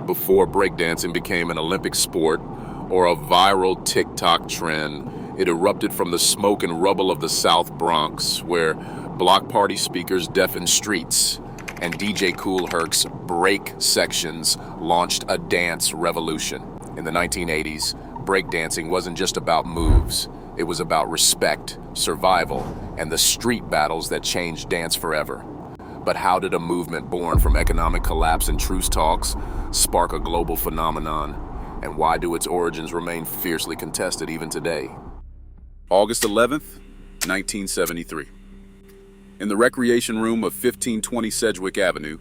Before breakdancing became an Olympic sport or a viral TikTok trend, it erupted from the smoke and rubble of the South Bronx, where block party speakers deafened streets and DJ Kool Herc's break sections launched a dance revolution. In the 1980s, breakdancing wasn't just about moves. It was about respect, survival, and the street battles that changed dance forever. But how did a movement born from economic collapse and truce talks spark a global phenomenon? And why do its origins remain fiercely contested even today? August 11th, 1973. In the recreation room of 1520 Sedgwick Avenue,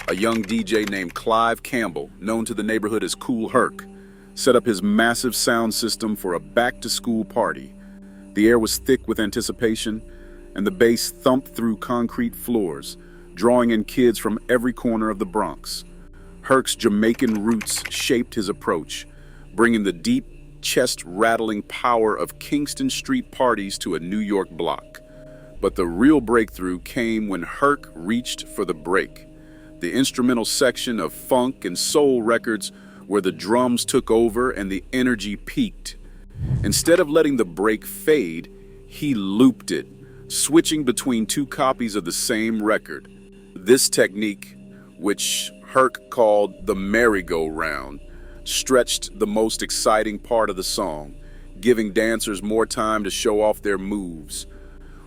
a young DJ named Clive Campbell, known to the neighborhood as Kool Herc, set up his massive sound system for a back-to-school party. The air was thick with anticipation, and the bass thumped through concrete floors, drawing in kids from every corner of the Bronx. Herc's Jamaican roots shaped his approach, bringing the deep, chest-rattling power of Kingston Street parties to a New York block. But the real breakthrough came when Herc reached for the break, the instrumental section of funk and soul records where the drums took over and the energy peaked. Instead of letting the break fade, he looped it, switching between two copies of the same record. This technique, which Herc called the merry-go-round, stretched the most exciting part of the song, giving dancers more time to show off their moves.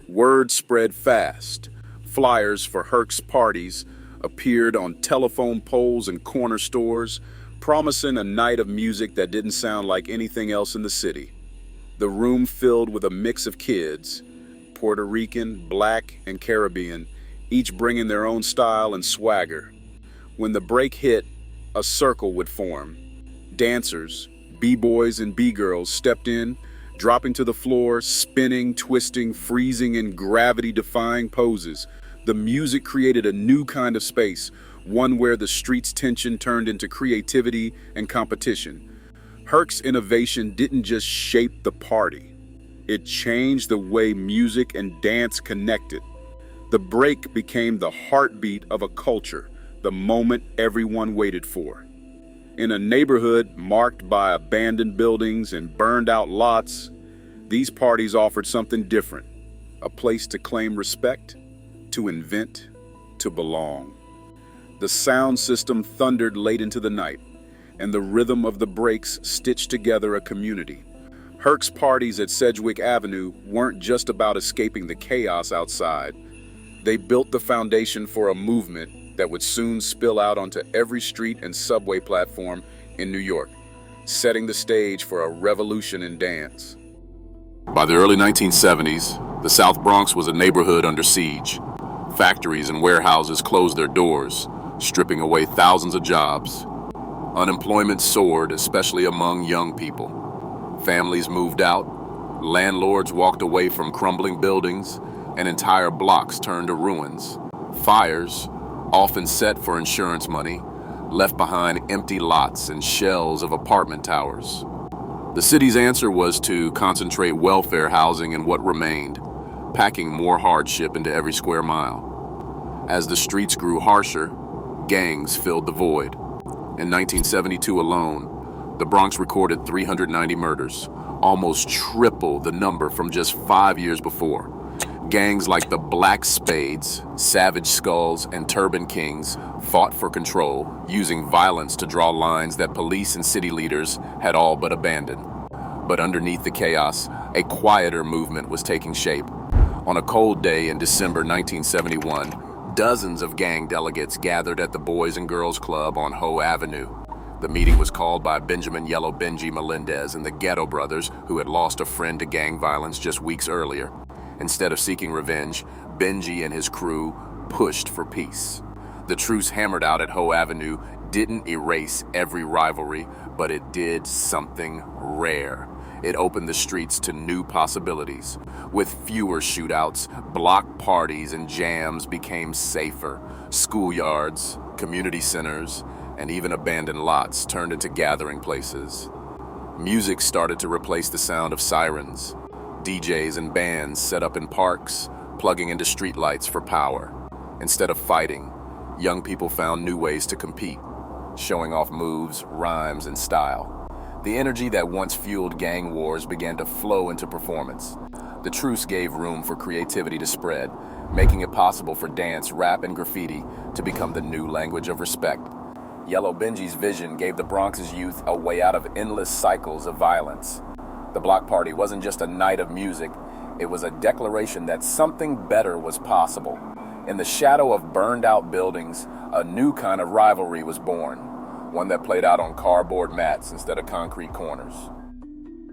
Word spread fast. Flyers for Herc's parties appeared on telephone poles and corner stores, promising a night of music that didn't sound like anything else in the city. The room filled with a mix of kids, Puerto Rican, Black, and Caribbean, each bringing their own style and swagger. When the break hit, a circle would form. Dancers, b-boys and b-girls stepped in, dropping to the floor, spinning, twisting, freezing in gravity-defying poses. The music created a new kind of space, one where the street's tension turned into creativity and competition. Herc's innovation didn't just shape the party. It changed the way music and dance connected. The break became the heartbeat of a culture, the moment everyone waited for. In a neighborhood marked by abandoned buildings and burned-out lots, these parties offered something different, a place to claim respect, to invent, to belong. The sound system thundered late into the night, and the rhythm of the breaks stitched together a community. Herc's parties at Sedgwick Avenue weren't just about escaping the chaos outside. They built the foundation for a movement that would soon spill out onto every street and subway platform in New York, setting the stage for a revolution in dance. By the early 1970s, the South Bronx was a neighborhood under siege. Factories and warehouses closed their doors, stripping away thousands of jobs. Unemployment soared, especially among young people. Families moved out, landlords walked away from crumbling buildings, and entire blocks turned to ruins. Fires, often set for insurance money, left behind empty lots and shells of apartment towers. The city's answer was to concentrate welfare housing in what remained, packing more hardship into every square mile. As the streets grew harsher, gangs filled the void. In 1972 alone, the Bronx recorded 390 murders, almost triple the number from just 5 years before. Gangs like the Black Spades, Savage Skulls, and Turban Kings fought for control, using violence to draw lines that police and city leaders had all but abandoned. But underneath the chaos, a quieter movement was taking shape. On a cold day in December 1971, dozens of gang delegates gathered at the Boys and Girls Club on Hoe Avenue. The meeting was called by Benjamin Yellow Benji Melendez and the Ghetto Brothers, who had lost a friend to gang violence just weeks earlier. Instead of seeking revenge, Benji and his crew pushed for peace. The truce hammered out at Hoe Avenue didn't erase every rivalry, but it did something rare. It opened the streets to new possibilities. With fewer shootouts, block parties and jams became safer. Schoolyards, community centers, and even abandoned lots turned into gathering places. Music started to replace the sound of sirens. DJs and bands set up in parks, plugging into streetlights for power. Instead of fighting, young people found new ways to compete. showing off moves, rhymes, and style. The energy that once fueled gang wars began to flow into performance. The truce gave room for creativity to spread, making it possible for dance, rap, and graffiti to become the new language of respect. Yellow Benji's vision gave the Bronx's youth a way out of endless cycles of violence. The block party wasn't just a night of music, it was a declaration that something better was possible. In the shadow of burned-out buildings, a new kind of rivalry was born, one that played out on cardboard mats instead of concrete corners.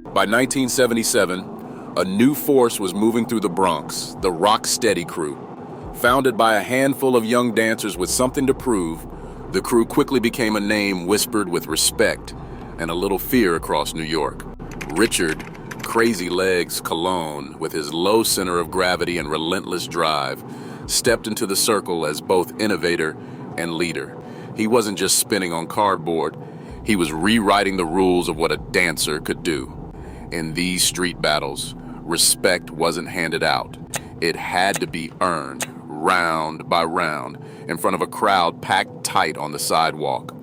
By 1977, a new force was moving through the Bronx, the Rock Steady Crew. Founded by a handful of young dancers with something to prove, the crew quickly became a name whispered with respect and a little fear across New York. Richard Crazy Legs Cologne, with his low center of gravity and relentless drive, stepped into the circle as both innovator and leader. He wasn't just spinning on cardboard, he was rewriting the rules of what a dancer could do. In these street battles, respect wasn't handed out. It had to be earned, round by round, in front of a crowd packed tight on the sidewalk.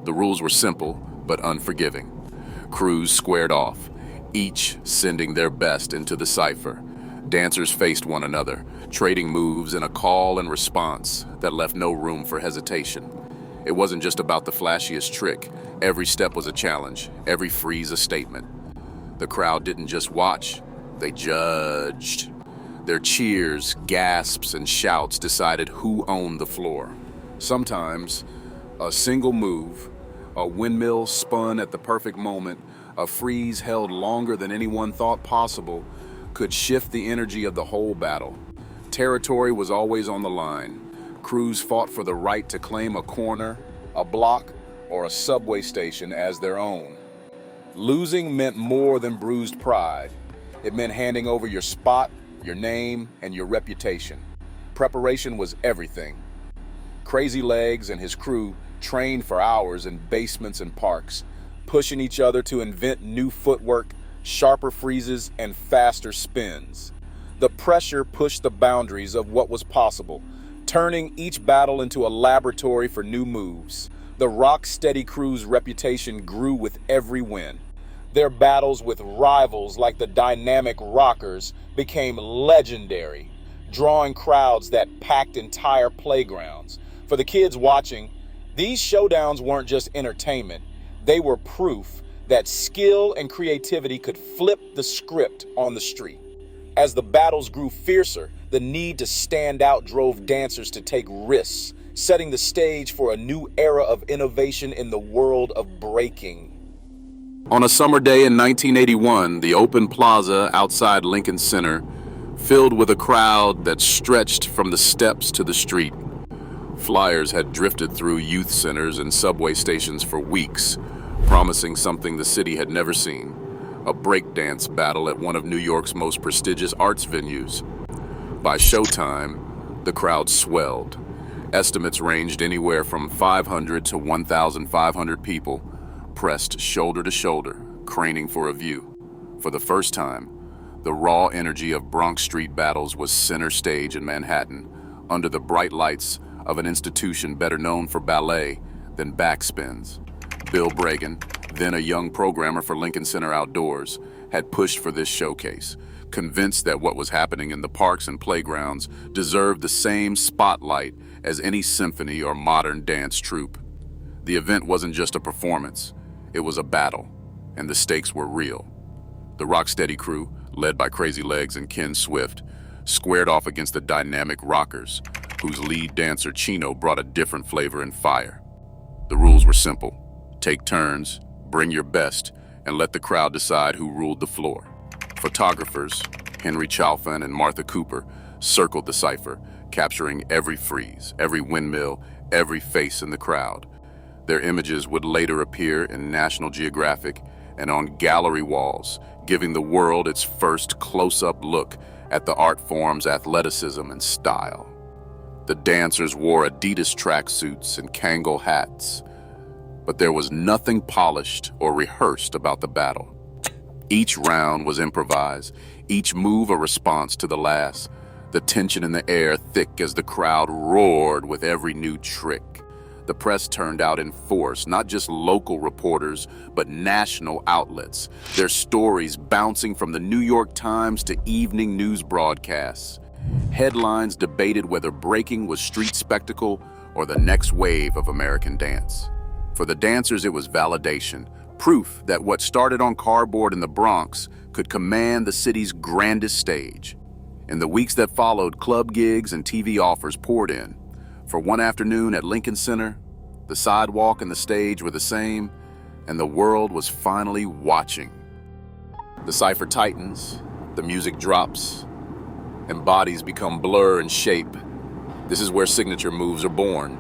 The rules were simple, but unforgiving. Crews squared off, each sending their best into the cipher. Dancers faced one another, trading moves in a call and response that left no room for hesitation. It wasn't just about the flashiest trick. Every step was a challenge, every freeze a statement. The crowd didn't just watch, they judged. Their cheers, gasps, and shouts decided who owned the floor. Sometimes, a single move, a windmill spun at the perfect moment, a freeze held longer than anyone thought possible, could shift the energy of the whole battle. Territory was always on the line. Crews fought for the right to claim a corner, a block, or a subway station as their own. Losing meant more than bruised pride. It meant handing over your spot, your name, and your reputation. Preparation was everything. Crazy Legs and his crew trained for hours in basements and parks, pushing each other to invent new footwork, sharper freezes, and faster spins. The pressure pushed the boundaries of what was possible, turning each battle into a laboratory for new moves. The Rock Steady Crew's reputation grew with every win. Their battles with rivals like the dynamic Rockers became legendary, drawing crowds that packed entire playgrounds. For the kids watching, these showdowns weren't just entertainment, they were proof that skill and creativity could flip the script on the street. As the battles grew fiercer, the need to stand out drove dancers to take risks, setting the stage for a new era of innovation in the world of breaking. On a summer day in 1981, the open plaza outside Lincoln Center filled with a crowd that stretched from the steps to the street. Flyers had drifted through youth centers and subway stations for weeks, promising something the city had never seen: a breakdance battle at one of New York's most prestigious arts venues. By showtime, the crowd swelled. Estimates ranged anywhere from 500 to 1,500 people, pressed shoulder to shoulder, craning for a view. For the first time, the raw energy of Bronx street battles was center stage in Manhattan, under the bright lights of an institution better known for ballet than backspins. Bill Breakin, then a young programmer for Lincoln Center Outdoors, had pushed for this showcase, convinced that what was happening in the parks and playgrounds deserved the same spotlight as any symphony or modern dance troupe. The event wasn't just a performance, it was a battle, and the stakes were real. The Rock Steady Crew, led by Crazy Legs and Ken Swift, squared off against the dynamic Rockers, whose lead dancer Chino brought a different flavor and fire. The rules were simple: take turns, bring your best, and let the crowd decide who ruled the floor. Photographers, Henry Chalfant and Martha Cooper, circled the cipher, capturing every freeze, every windmill, every face in the crowd. Their images would later appear in National Geographic and on gallery walls, giving the world its first close-up look at the art form's athleticism and style. The dancers wore Adidas tracksuits and Kangol hats, but there was nothing polished or rehearsed about the battle. Each round was improvised, each move a response to the last, the tension in the air thick as the crowd roared with every new trick. The press turned out in force, not just local reporters, but national outlets, their stories bouncing from the New York Times to evening news broadcasts. Headlines debated whether breaking was street spectacle or the next wave of American dance. For the dancers, it was validation, proof that what started on cardboard in the Bronx could command the city's grandest stage. In the weeks that followed, club gigs and TV offers poured in. For one afternoon at Lincoln Center, the sidewalk and the stage were the same, and the world was finally watching. The cipher tightens, the music drops, and bodies become blur and shape. This is where signature moves are born.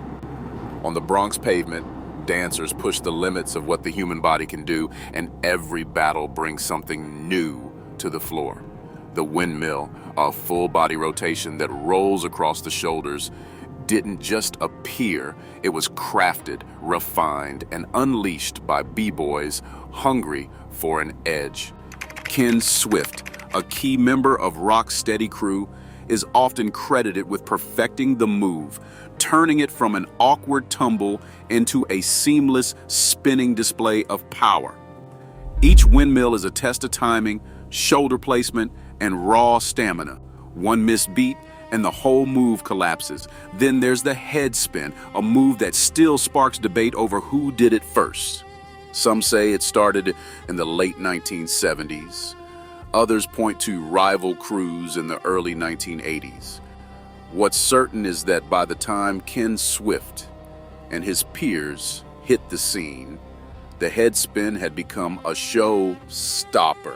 On the Bronx pavement, dancers push the limits of what the human body can do, and every battle brings something new to the floor. The windmill, a full body rotation that rolls across the shoulders, didn't just appear, it was crafted, refined, and unleashed by b-boys hungry for an edge. Ken Swift, a key member of Rock's steady crew, is often credited with perfecting the move, turning it from an awkward tumble into a seamless, spinning display of power. Each windmill is a test of timing, shoulder placement, and raw stamina. One missed beat, and the whole move collapses. Then there's the head spin, a move that still sparks debate over who did it first. Some say it started in the late 1970s. Others point to rival crews in the early 1980s. What's certain is that by the time Ken Swift and his peers hit the scene, the head spin had become a show stopper.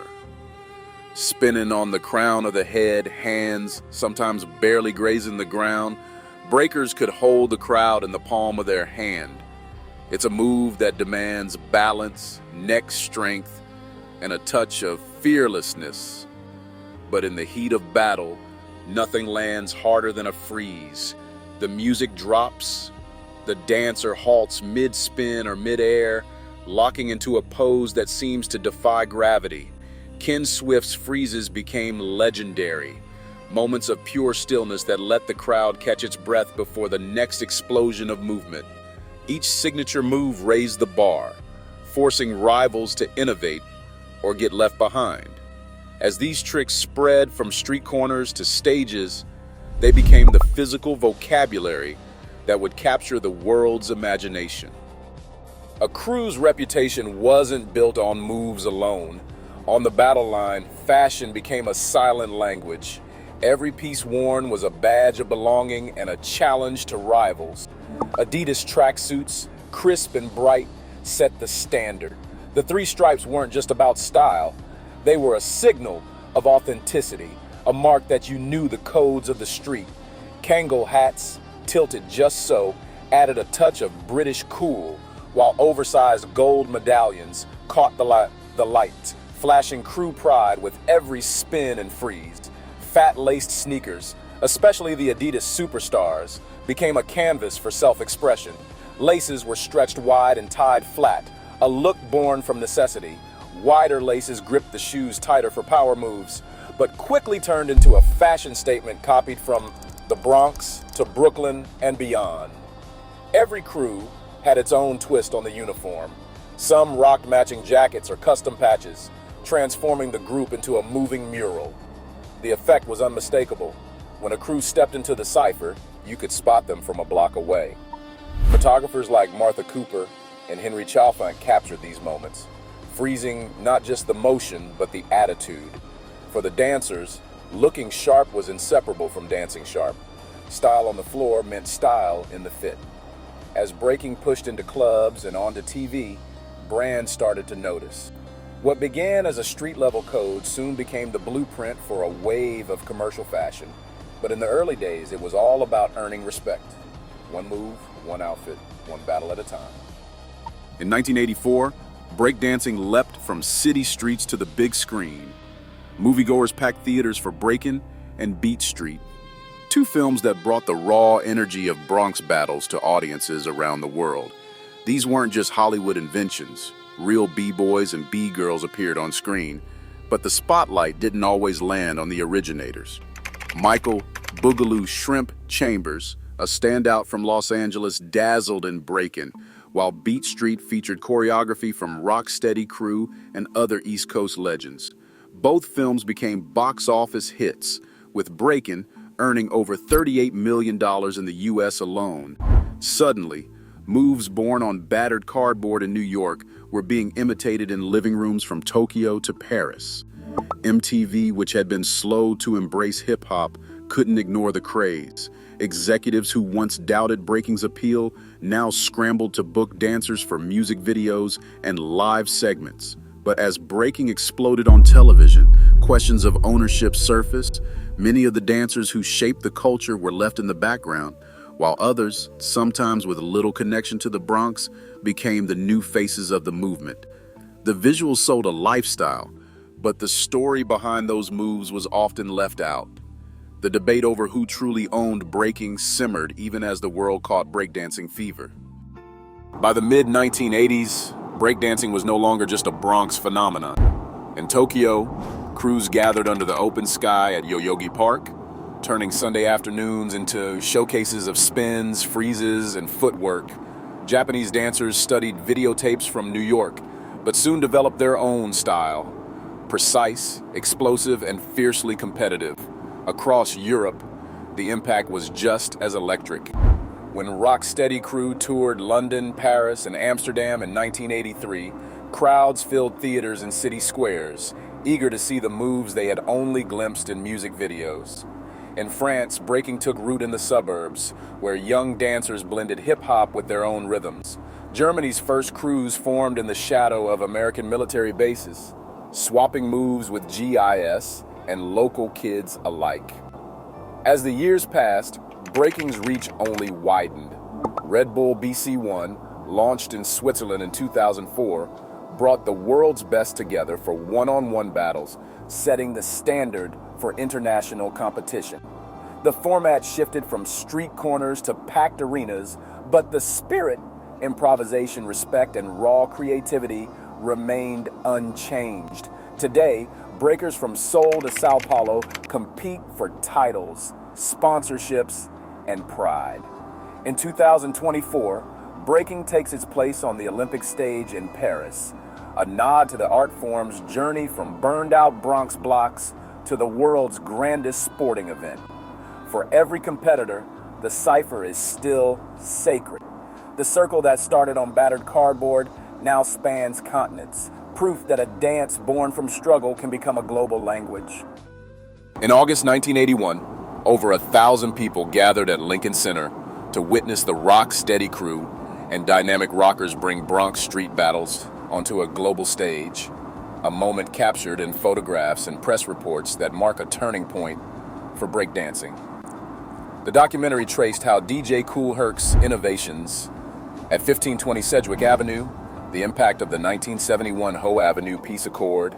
Spinning on the crown of the head, hands sometimes barely grazing the ground, breakers could hold the crowd in the palm of their hand. It's a move that demands balance, neck strength, and a touch of fearlessness. But in the heat of battle, nothing lands harder than a freeze. The music drops, the dancer halts mid-spin or mid-air, locking into a pose that seems to defy gravity. Ken Swift's freezes became legendary, moments of pure stillness that let the crowd catch its breath before the next explosion of movement. Each signature move raised the bar, forcing rivals to innovate or get left behind. As these tricks spread from street corners to stages, they became the physical vocabulary that would capture the world's imagination. A crew's reputation wasn't built on moves alone. On the battle line, fashion became a silent language. Every piece worn was a badge of belonging and a challenge to rivals. Adidas tracksuits, crisp and bright, set the standard. The three stripes weren't just about style. They were a signal of authenticity, a mark that you knew the codes of the street. Kangol hats, tilted just so, added a touch of British cool, while oversized gold medallions caught the light, flashing crew pride with every spin and freeze. Fat-laced sneakers, especially the Adidas Superstars, became a canvas for self-expression. Laces were stretched wide and tied flat, a look born from necessity. Wider laces gripped the shoes tighter for power moves, but quickly turned into a fashion statement copied from the Bronx to Brooklyn and beyond. Every crew had its own twist on the uniform. Some rocked matching jackets or custom patches, transforming the group into a moving mural. The effect was unmistakable. When a crew stepped into the cipher, you could spot them from a block away. Photographers like Martha Cooper and Henry Chalfant captured these moments, freezing not just the motion, but the attitude. For the dancers, looking sharp was inseparable from dancing sharp. Style on the floor meant style in the fit. As breaking pushed into clubs and onto TV, brands started to notice. What began as a street-level code soon became the blueprint for a wave of commercial fashion. But in the early days, it was all about earning respect. One move, one outfit, one battle at a time. In 1984, breakdancing leapt from city streets to the big screen. Moviegoers packed theaters for Breakin and Beat Street, two films that brought the raw energy of Bronx battles to audiences around the world. These weren't just Hollywood inventions. Real b-boys and b-girls appeared on screen, but the spotlight didn't always land on the originators. Michael "Boogaloo Shrimp" Chambers, A standout from Los Angeles dazzled in Breakin', while Beat Street featured choreography from Rocksteady Crew and other East Coast legends. Both films became box office hits, with Breakin' earning over $38 million in the US alone. Suddenly, moves born on battered cardboard in New York were being imitated in living rooms from Tokyo to Paris. MTV, which had been slow to embrace hip-hop, couldn't ignore the craze. Executives who once doubted breaking's appeal now scrambled to book dancers for music videos and live segments. But as breaking exploded on television, questions of ownership surfaced. Many of the dancers who shaped the culture were left in the background, while others, sometimes with little connection to the Bronx, became the new faces of the movement. The visuals sold a lifestyle, but the story behind those moves was often left out. The debate over who truly owned breaking simmered even as the world caught breakdancing fever. By the mid-1980s, breakdancing was no longer just a Bronx phenomenon. In Tokyo, crews gathered under the open sky at Yoyogi Park, turning Sunday afternoons into showcases of spins, freezes, and footwork. Japanese dancers studied videotapes from New York, but soon developed their own style. Precise, explosive, and fiercely competitive. Across Europe, the impact was just as electric. When Rocksteady Crew toured London, Paris, and Amsterdam in 1983, crowds filled theaters and city squares, eager to see the moves they had only glimpsed in music videos. In France, breaking took root in the suburbs, where young dancers blended hip-hop with their own rhythms. Germany's first crews formed in the shadow of American military bases, swapping moves with GIS and local kids alike. As the years passed, breaking's reach only widened. Red Bull BC1, launched in Switzerland in 2004, brought the world's best together for one-on-one battles, setting the standard for international competition. The format shifted from street corners to packed arenas, but the spirit, improvisation, respect, and raw creativity remained unchanged. Today, breakers from Seoul to Sao Paulo compete for titles, sponsorships, and pride. In 2024, breaking takes its place on the Olympic stage in Paris, a nod to the art form's journey from burned-out Bronx blocks to the world's grandest sporting event. For every competitor, the cipher is still sacred. The circle that started on battered cardboard now spans continents, proof that a dance born from struggle can become a global language. In August 1981, over 1,000 people gathered at Lincoln Center to witness the Rocksteady Crew and dynamic rockers bring Bronx street battles onto a global stage, a moment captured in photographs and press reports that mark a turning point for breakdancing. The documentary traced how DJ Kool Herc's innovations at 1520 Sedgwick Avenue, the impact of the 1971 Hoe Avenue Peace Accord,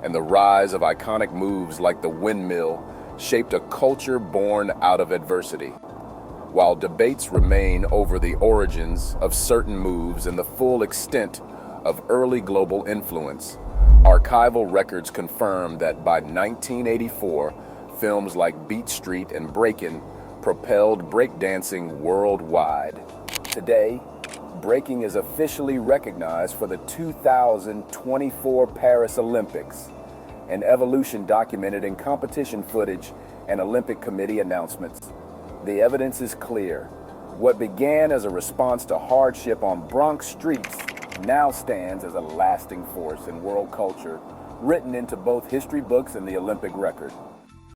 and the rise of iconic moves like the windmill shaped a culture born out of adversity. While debates remain over the origins of certain moves and the full extent of early global influence, archival records confirm that by 1984, films like Beat Street and Breakin propelled breakdancing worldwide. Today, breaking is officially recognized for the 2024 Paris Olympics, an evolution documented in competition footage and Olympic Committee announcements. The evidence is clear. What began as a response to hardship on Bronx streets now stands as a lasting force in world culture, written into both history books and the Olympic record.